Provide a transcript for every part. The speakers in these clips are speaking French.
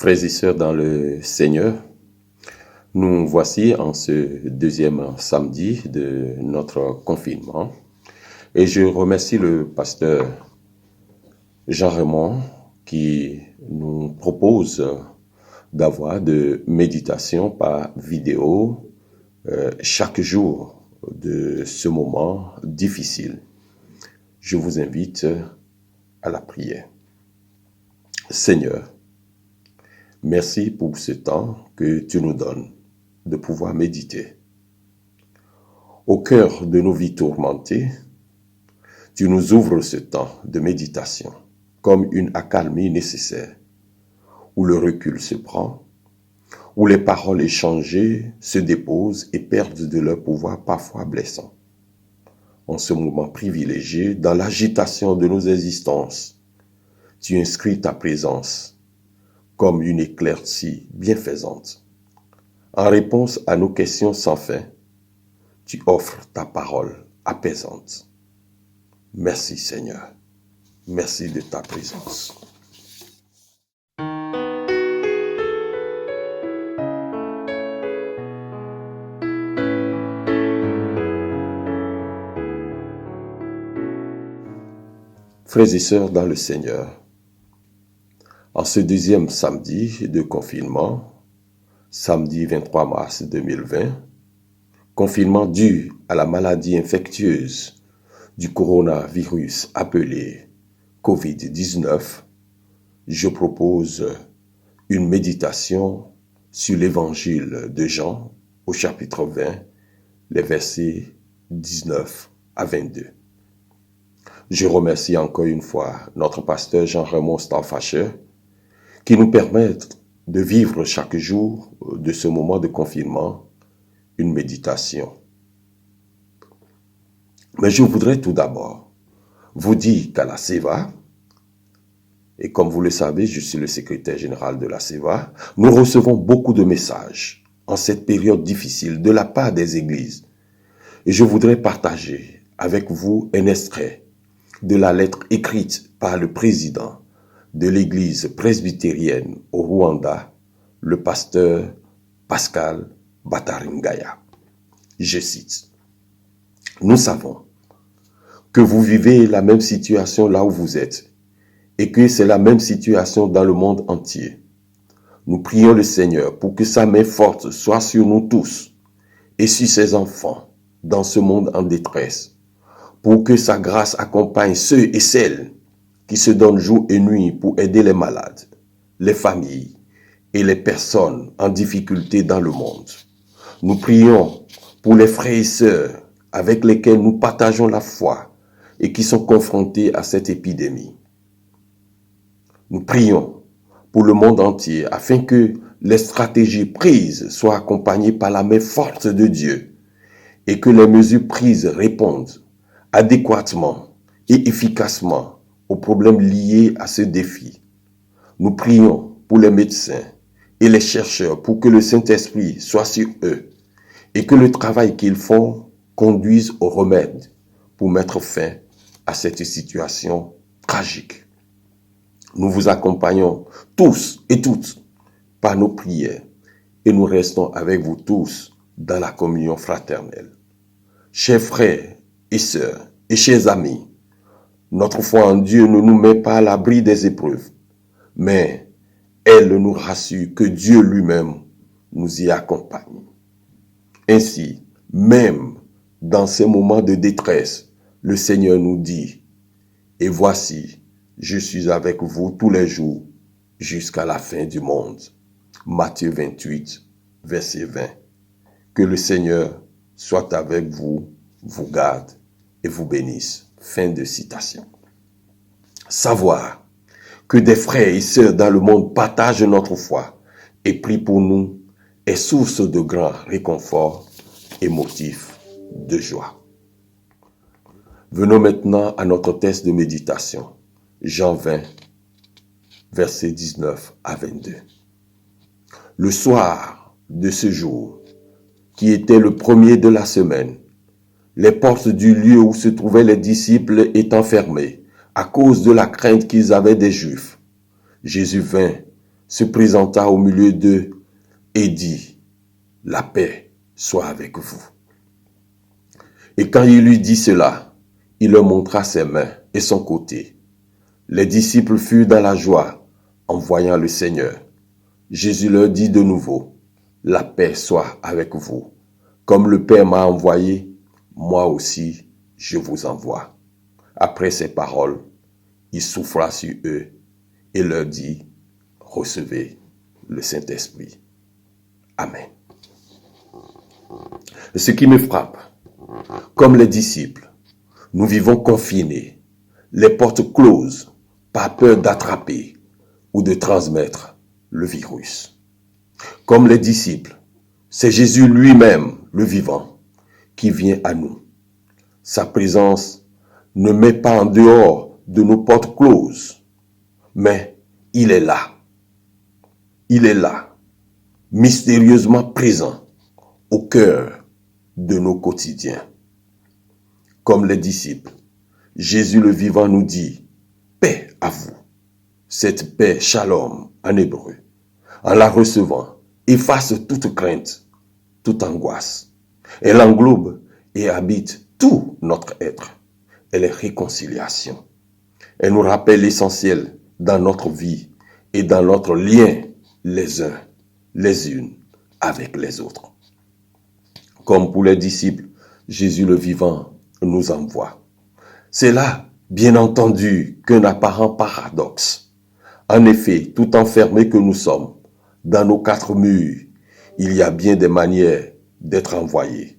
Frères et sœurs dans le Seigneur, nous voici en ce deuxième samedi de notre confinement et je remercie le pasteur Jean-Raymond qui nous propose d'avoir de méditation par vidéo chaque jour de ce moment difficile. Je vous invite à la prière. Seigneur, merci pour ce temps que tu nous donnes de pouvoir méditer. Au cœur de nos vies tourmentées, tu nous ouvres ce temps de méditation comme une accalmie nécessaire, où le recul se prend, où les paroles échangées se déposent et perdent de leur pouvoir parfois blessant. En ce moment privilégié, dans l'agitation de nos existences, tu inscris ta présence comme une éclaircie bienfaisante. En réponse à nos questions sans fin, tu offres ta parole apaisante. Merci Seigneur. Merci de ta présence. Frères et sœurs dans le Seigneur, en ce deuxième samedi de confinement, samedi 23 mars 2020, confinement dû à la maladie infectieuse du coronavirus appelé COVID-19, je propose une méditation sur l'évangile de Jean au chapitre 20, les versets 19 à 22. Je remercie encore une fois notre pasteur Jean-Raymond Stauffacher qui nous permet de vivre chaque jour de ce moment de confinement une méditation. Mais je voudrais tout d'abord vous dire qu'à la CEVA, et comme vous le savez, je suis le secrétaire général de la CEVA, nous recevons beaucoup de messages en cette période difficile de la part des églises. Et je voudrais partager avec vous un extrait de la lettre écrite par le président de l'église presbytérienne au Rwanda, le pasteur Pascal Bataringaya. Je cite, « Nous savons que vous vivez la même situation là où vous êtes et que c'est la même situation dans le monde entier. Nous prions le Seigneur pour que sa main forte soit sur nous tous et sur ses enfants dans ce monde en détresse, pour que sa grâce accompagne ceux et celles qui se donnent jour et nuit pour aider les malades, les familles et les personnes en difficulté dans le monde. Nous prions pour les frères et sœurs avec lesquels nous partageons la foi et qui sont confrontés à cette épidémie. Nous prions pour le monde entier afin que les stratégies prises soient accompagnées par la main forte de Dieu et que les mesures prises répondent adéquatement et efficacement aux problèmes liés à ce défi. Nous prions pour les médecins et les chercheurs pour que le Saint-Esprit soit sur eux et que le travail qu'ils font conduise au remède pour mettre fin à cette situation tragique. Nous vous accompagnons tous et toutes par nos prières et nous restons avec vous tous dans la communion fraternelle. Chers frères et sœurs et chers amis, notre foi en Dieu ne nous met pas à l'abri des épreuves, mais elle nous rassure que Dieu lui-même nous y accompagne. Ainsi, même dans ces moments de détresse, le Seigneur nous dit, « Et voici, je suis avec vous tous les jours jusqu'à la fin du monde. » Matthieu 28, verset 20. Que le Seigneur soit avec vous, vous garde et vous bénisse. Fin de citation. Savoir que des frères et sœurs dans le monde partagent notre foi et prient pour nous est source de grand réconfort et motif de joie. Venons maintenant à notre texte de méditation. Jean 20, versets 19 à 22. Le soir de ce jour, qui était le premier de la semaine, les portes du lieu où se trouvaient les disciples étant fermées à cause de la crainte qu'ils avaient des Juifs, Jésus vint se présenta au milieu d'eux et dit, « La paix soit avec vous. » Et quand il lui dit cela, il leur montra ses mains et son côté. Les disciples furent dans la joie en voyant le Seigneur. Jésus leur dit de nouveau, « La paix soit avec vous. Comme le Père m'a envoyé, moi aussi je vous envoie. » Après ces paroles, il souffla sur eux et leur dit, « Recevez le Saint-Esprit. » Amen. Ce qui me frappe, comme les disciples, nous vivons confinés, les portes closes, par peur d'attraper ou de transmettre le virus. Comme les disciples, c'est Jésus lui-même, le vivant, qui vient à nous. Sa présence ne met pas en dehors de nos portes closes, mais il est là. Il est là, mystérieusement présent au cœur de nos quotidiens. Comme les disciples, Jésus le vivant nous dit, « Paix à vous ». Cette paix, shalom en hébreu, en la recevant, efface toute crainte, toute angoisse. Elle englobe et habite tout notre être. Elle est réconciliation. Elle nous rappelle l'essentiel dans notre vie et dans notre lien les uns, les unes avec les autres. Comme pour les disciples, Jésus le vivant nous envoie. C'est là, bien entendu, qu'un apparent paradoxe. En effet, tout enfermés que nous sommes, dans nos quatre murs, il y a bien des manières d'être envoyés.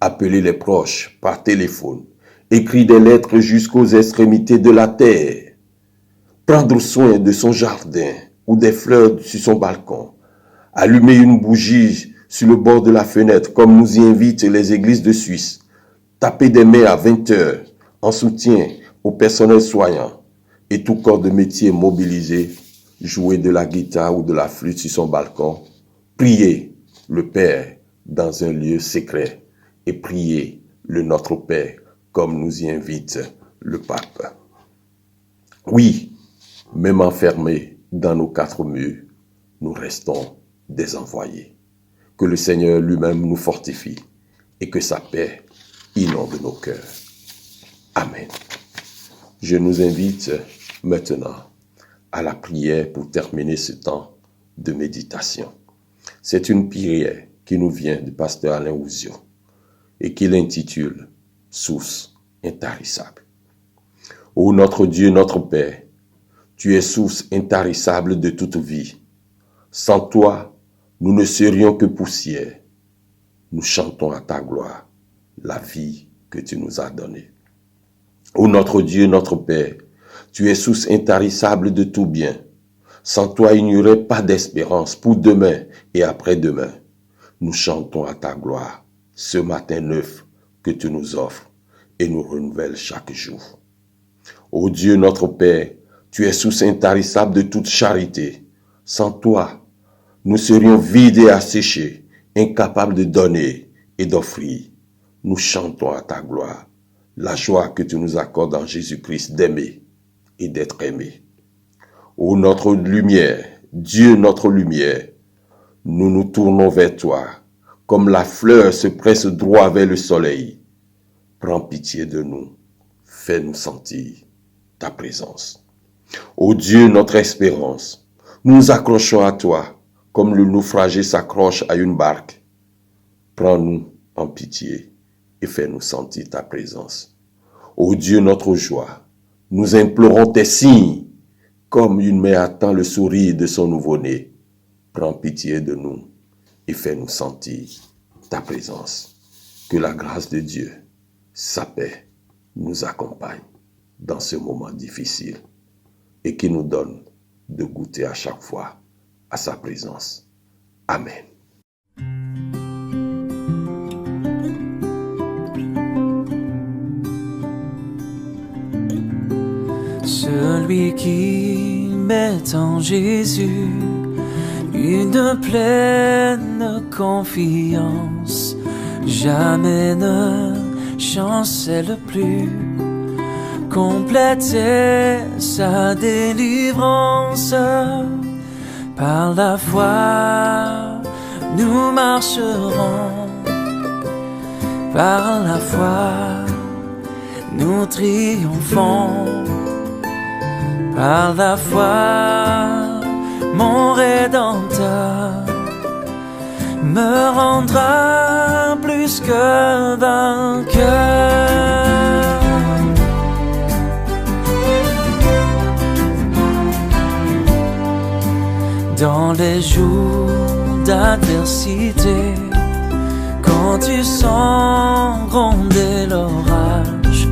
Appeler les proches par téléphone, écrire des lettres jusqu'aux extrémités de la terre, prendre soin de son jardin ou des fleurs sur son balcon, allumer une bougie sur le bord de la fenêtre comme nous y invitent les églises de Suisse, taper des mains à 20 heures en soutien au personnel soignant et tout corps de métier mobilisé, jouer de la guitare ou de la flûte sur son balcon, prier le Père dans un lieu secret et prier le Notre Père comme nous y invite le Pape. Oui, même enfermés dans nos quatre murs, nous restons des envoyés. Que le Seigneur lui-même nous fortifie et que sa paix inonde nos cœurs. Amen. Je nous invite maintenant à la prière pour terminer ce temps de méditation. C'est une prière qui nous vient du pasteur Alain Ouzio et qu'il intitule « Source intarissable ». Ô notre Dieu, notre Père, tu es source intarissable de toute vie. Sans toi, nous ne serions que poussière. Nous chantons à ta gloire la vie que tu nous as donnée. Ô notre Dieu, notre Père, tu es source intarissable de tout bien. Sans toi, il n'y aurait pas d'espérance pour demain et après-demain. Nous chantons à ta gloire ce matin neuf que tu nous offres et nous renouvelles chaque jour. Ô Dieu, notre Père, tu es source intarissable de toute charité. Sans toi, nous serions vides et asséchés, incapables de donner et d'offrir. Nous chantons à ta gloire la joie que tu nous accordes en Jésus-Christ d'aimer et d'être aimé. Ô notre lumière, Dieu notre lumière, nous nous tournons vers toi, comme la fleur se presse droit vers le soleil. Prends pitié de nous, fais-nous sentir ta présence. Ô Dieu, notre espérance, nous nous accrochons à toi, comme le naufragé s'accroche à une barque. Prends-nous en pitié et fais-nous sentir ta présence. Ô Dieu, notre joie, nous implorons tes signes, comme une mère attend le sourire de son nouveau-né. Prends pitié de nous et fais-nous sentir ta présence. Que la grâce de Dieu, sa paix, nous accompagne dans ce moment difficile et qui nous donne de goûter à chaque fois à sa présence. Amen. Celui qui met en Jésus une pleine confiance, jamais ne chancelle plus, complète sa délivrance. Par la foi, nous marcherons. Par la foi, nous triomphons. Par la foi, mon Rédempteur me rendra plus que vainqueur. Dans les jours d'adversité, quand tu sens gronder l'orage,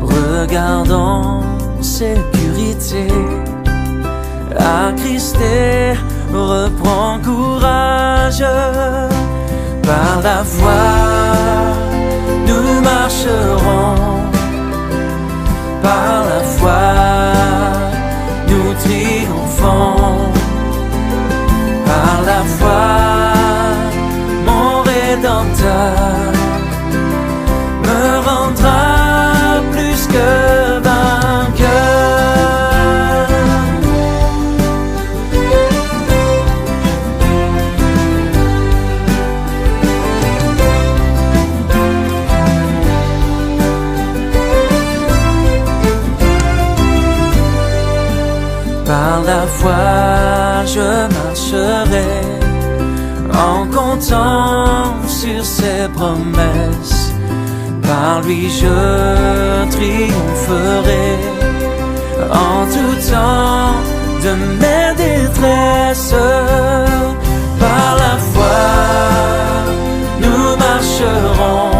regarde en sécurité, attristé, reprends courage. Par la foi, nous marcherons. Par la foi, nous triomphons. Par la foi, mon Rédempteur me rendra plus que vainqueur. Par la foi, je marcherai en comptant sur ses promesses. Par lui je triompherai en tout temps de mes détresses. Par la foi, nous marcherons.